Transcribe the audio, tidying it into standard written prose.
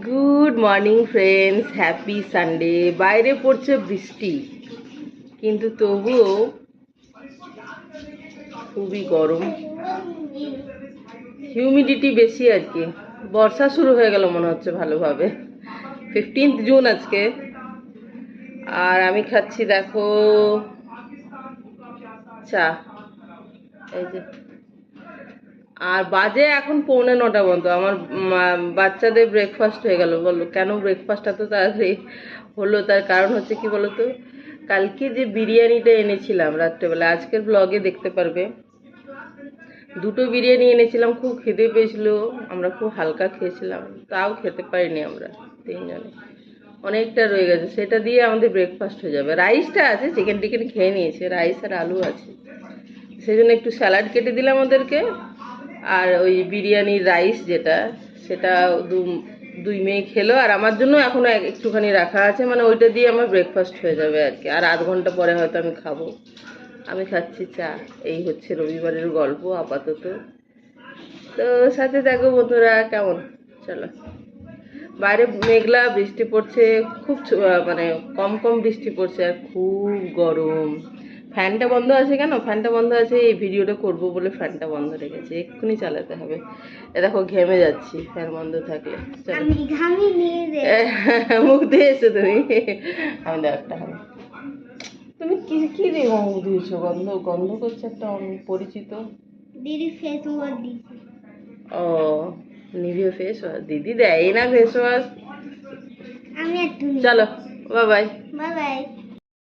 Good morning friends, happy Sunday. বাইরে পড়ছে বৃষ্টি, কিন্তু তবুও খুবই গরম, হিউমিডিটি বেশি আর কি। বর্ষা শুরু হয়ে গেল মনে হচ্ছে ভালোভাবে। 15 জুন আজকে। আর আমি খাচ্ছি দেখো চা, এই যে। আর বাজে এখন 8:45 পর্যন্ত। আমার বাচ্চাদের ব্রেকফাস্ট হয়ে গেল। বললো কেন ব্রেকফাস্ট এত তাড়াতাড়ি হলো? তার কারণ হচ্ছে কি বলতো, কালকে যে বিরিয়ানিটা এনেছিলাম রাত্রেবেলা, আজকের ব্লগে দেখতে পারবে। 2টো বিরিয়ানি এনেছিলাম, খুব খিদে পেয়েছিল, আমরা খুব হালকা খেয়েছিলাম, তাও খেতে পারিনি আমরা 3 জনে। অনেকটা রয়ে গেছে, সেটা দিয়ে আমাদের ব্রেকফাস্ট হয়ে যাবে। রাইসটা আছে, চিকেন টিকেন খেয়ে নিয়েছে, রাইস আর আলু আছে, সেই জন্য একটু স্যালাড কেটে দিলাম ওদেরকে। আর ওই বিরিয়ানির রাইস যেটা, সেটা দুই মেয়ে খেলো, আর আমার জন্য এখনো একটুখানি রাখা আছে, মানে ওইটা দিয়ে আমার ব্রেকফাস্ট হয়ে যাবে আর কি। আর আধ ঘন্টা পরে হয়তো আমি খাবো। আমি খাচ্ছি চা। এই হচ্ছে রবিবারের গল্প আপাতত। তো সাথে থাকো বন্ধুরা, কেমন? চলো। বাইরে মেঘলা, বৃষ্টি পড়ছে, খুব মানে কম কম বৃষ্টি পড়ছে, আর খুব গরম। ফ্যানটা বন্ধ আছে কেন? ফ্যানটা বন্ধ আছে এই ভিডিওটা করব বলে ফ্যানটা বন্ধ রেখেছি, এক্ষুনি চালাতে হবে। এ দেখো ঘেমে যাচ্ছি ফ্যান বন্ধ থাকলে। মুখ দিয়েছো তুমি? আমি দেখ একটা হবে। তুমি কি কি দিয়ে মুখ দিয়েছো? গন্ধ গন্ধ করছে একটা পরিচিত। দিদি ফেস ওয়াশ দিয়েছে। ও, নিভিয়া ফেস ওয়াশ দিদি দেয় না ফেস ওয়াশ। আমি একটু চলো, বাই বাই। Bye bye.